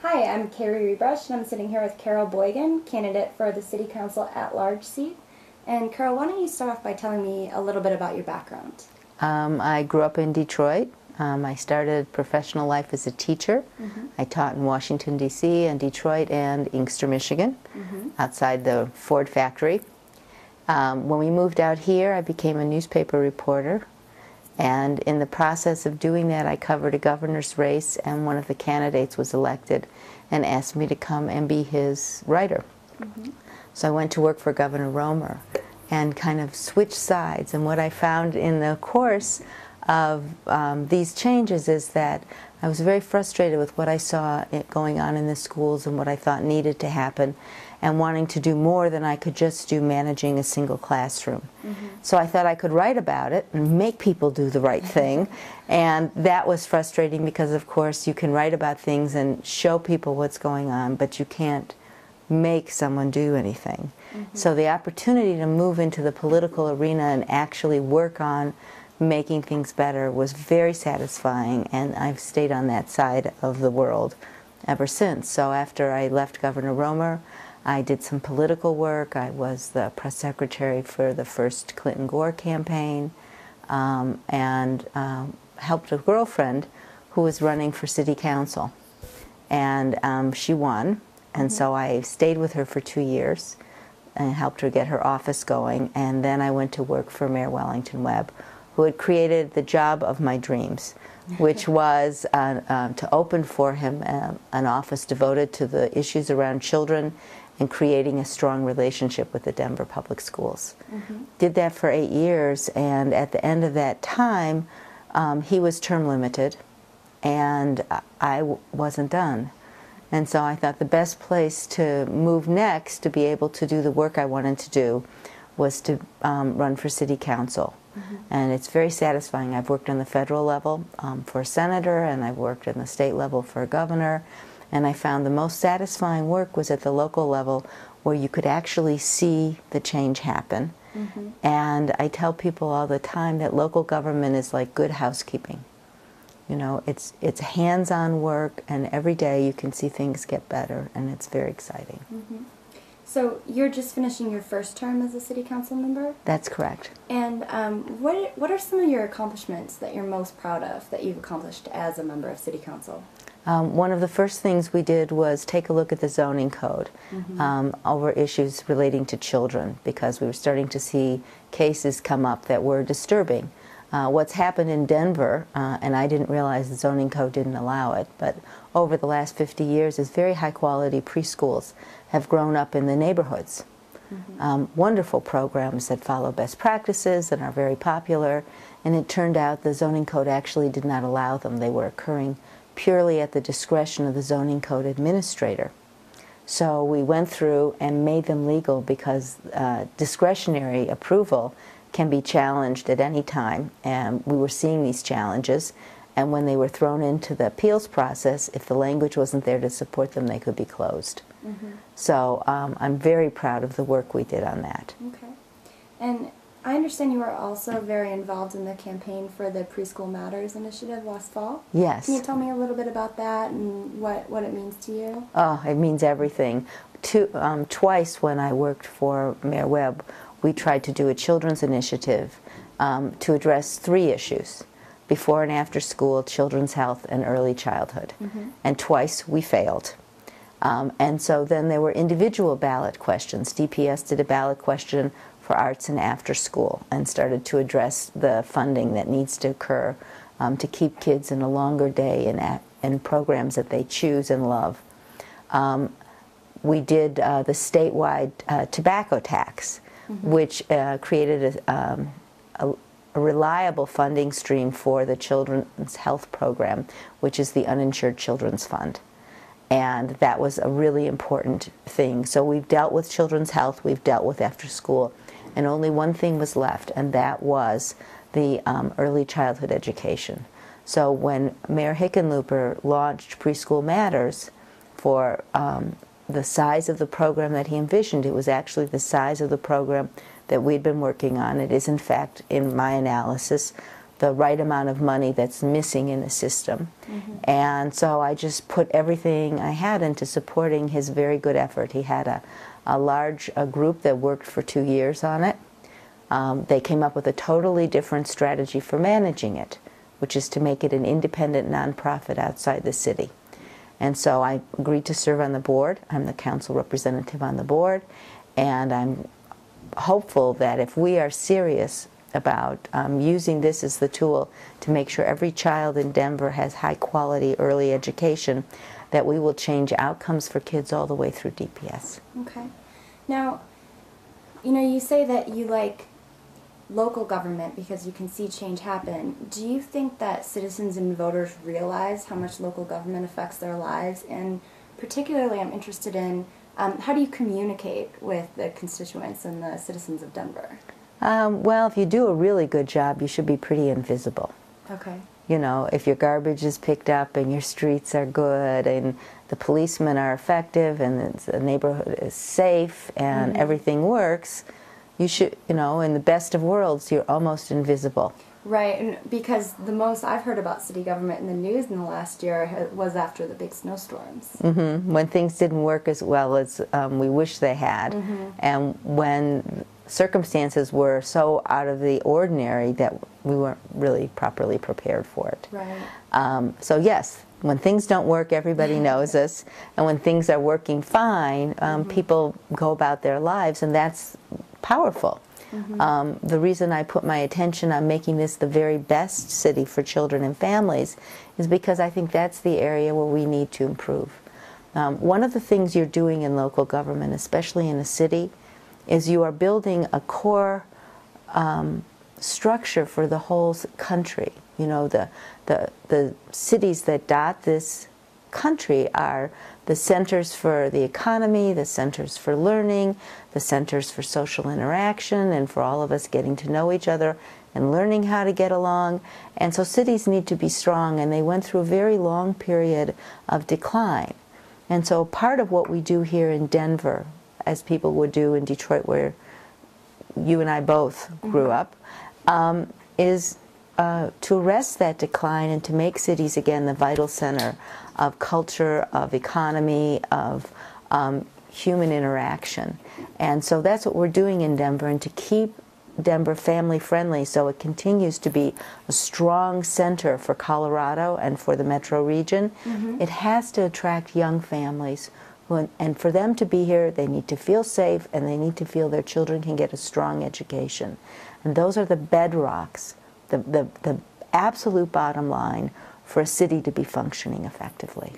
Hi, I'm Carrie Rebrush, and I'm sitting here with Carol Boigon, candidate for the City Council at-large seat. And Carol, why don't you start off by telling me a little bit about your background? I grew up in Detroit. I started professional life as a teacher. I taught in Washington, D.C. and Detroit and Inkster, Michigan, outside the Ford factory. When we moved out here, I became a newspaper reporter. And in the process of doing that, I covered a governor's race, and one of the candidates was elected and asked me to come and be his writer. So I went to work for Governor Romer and kind of switched sides. And what I found in the course of these changes is that I was very frustrated with what I saw going on in the schools and what I thought needed to happen, and wanting to do more than I could just do managing a single classroom. So I thought I could write about it and make people do the right thing, and that was frustrating because, of course, you can write about things and show people what's going on, but you can't make someone do anything. So the opportunity to move into the political arena and actually work on making things better was very satisfying, and I've stayed on that side of the world ever since. So after I left Governor Romer, I did some political work. I was the press secretary for the first Clinton-Gore campaign, and helped a girlfriend who was running for city council. And she won, and so I stayed with her for 2 years and helped her get her office going. And then I went to work for Mayor Wellington Webb, who had created the job of my dreams, which was to open for him an office devoted to the issues around children and creating a strong relationship with the Denver Public Schools. Did that for 8 years, and at the end of that time, he was term limited, and I wasn't done. And so I thought the best place to move next to be able to do the work I wanted to do was to run for city council. And it's very satisfying. I've worked on the federal level for a senator, and I've worked in the state level for a governor. And I found the most satisfying work was at the local level, where you could actually see the change happen. And I tell people all the time that local government is like good housekeeping. You know, it's hands-on work, and every day you can see things get better, and it's very exciting. So you're just finishing your first term as a city council member? That's correct. And what are some of your accomplishments that you're most proud of that you've accomplished as a member of city council? One of the first things we did was take a look at the zoning code over issues relating to children, because we were starting to see cases come up that were disturbing. What's happened in Denver, and I didn't realize the zoning code didn't allow it, but over the last 50 years is very high quality preschools have grown up in the neighborhoods. Wonderful programs that follow best practices and are very popular, and it turned out the zoning code actually did not allow them. They were occurring purely at the discretion of the zoning code administrator. So we went through and made them legal, because discretionary approval can be challenged at any time, and we were seeing these challenges, and when they were thrown into the appeals process, if the language wasn't there to support them, they could be closed. So I'm very proud of the work we did on that. Okay. And I understand you were also very involved in the campaign for the Preschool Matters initiative last fall. Yes. Can you tell me a little bit about that and what it means to you? Oh, it means everything. Twice when I worked for Mayor Webb, we tried to do a children's initiative to address 3 issues: before and after school, children's health, and early childhood. And twice we failed. And so then there were individual ballot questions. DPS did a ballot question for arts and after school and started to address the funding that needs to occur to keep kids in a longer day in programs that they choose and love. We did the statewide tobacco tax, which created a reliable funding stream for the Children's Health Program, which is the Uninsured Children's Fund. And that was a really important thing. So we've dealt with children's health, we've dealt with after school, and only one thing was left, and that was the early childhood education. So when Mayor Hickenlooper launched Preschool Matters, for the size of the program that he envisioned, it was actually the size of the program that we'd been working on. It is, in fact, in my analysis, the right amount of money that's missing in the system. And so I just put everything I had into supporting his very good effort. He had a large group that worked for 2 years on it. They came up with a totally different strategy for managing it, which is to make it an independent nonprofit outside the city. And so I agreed to serve on the board. I'm the council representative on the board, and I'm hopeful that if we are serious about using this as the tool to make sure every child in Denver has high-quality early education, that we will change outcomes for kids all the way through DPS. Okay. Now, you know, you say that you like local government because you can see change happen. Do you think that citizens and voters realize how much local government affects their lives? And particularly I'm interested in how do you communicate with the constituents and the citizens of Denver? Well, if you do a really good job, you should be pretty invisible. Okay. You know, if your garbage is picked up and your streets are good and the policemen are effective and the neighborhood is safe and everything works, you should, you know, in the best of worlds, you're almost invisible. Right, and because the most I've heard about city government in the news in the last year was after the big snowstorms. When things didn't work as well as we wish they had, and when circumstances were so out of the ordinary that we weren't really properly prepared for it. Right. So yes, when things don't work, everybody knows us, and when things are working fine, people go about their lives, and that's powerful. The reason I put my attention on making this the very best city for children and families is because I think that's the area where we need to improve. One of the things you're doing in local government, especially in a city, is you are building a core structure for the whole country. You know, the cities that dot this country are the centers for the economy, the centers for learning, the centers for social interaction, and for all of us getting to know each other and learning how to get along. And so cities need to be strong, and they went through a very long period of decline. And so part of what we do here in Denver, as people would do in Detroit, where you and I both grew up, is to arrest that decline and to make cities again the vital center of culture, of economy, of human interaction. And so that's what we're doing in Denver, and to keep Denver family friendly so it continues to be a strong center for Colorado and for the metro region, it has to attract young families. And for them to be here, they need to feel safe, and they need to feel their children can get a strong education. And those are the bedrocks, the absolute bottom line for a city to be functioning effectively.